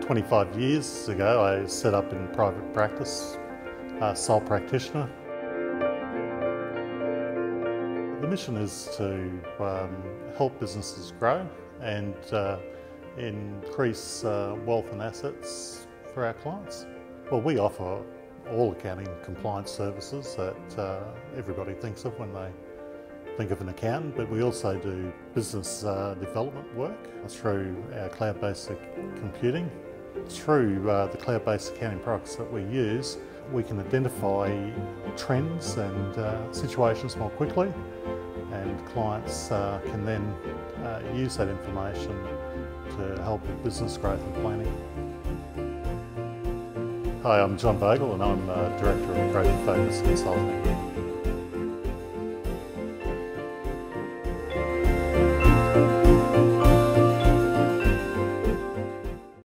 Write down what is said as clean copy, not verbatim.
25 years ago, I set up in private practice, sole practitioner. The mission is to help businesses grow and increase wealth and assets for our clients. Well, we offer all accounting compliance services that everybody thinks of when they think of an accountant, but we also do business development work through our cloud-based computing. Through the cloud-based accounting products that we use, we can identify trends and situations more quickly, and clients can then use that information to help with business growth and planning. Hi, I'm John Vogel and I'm Director of Creative Focus Consulting.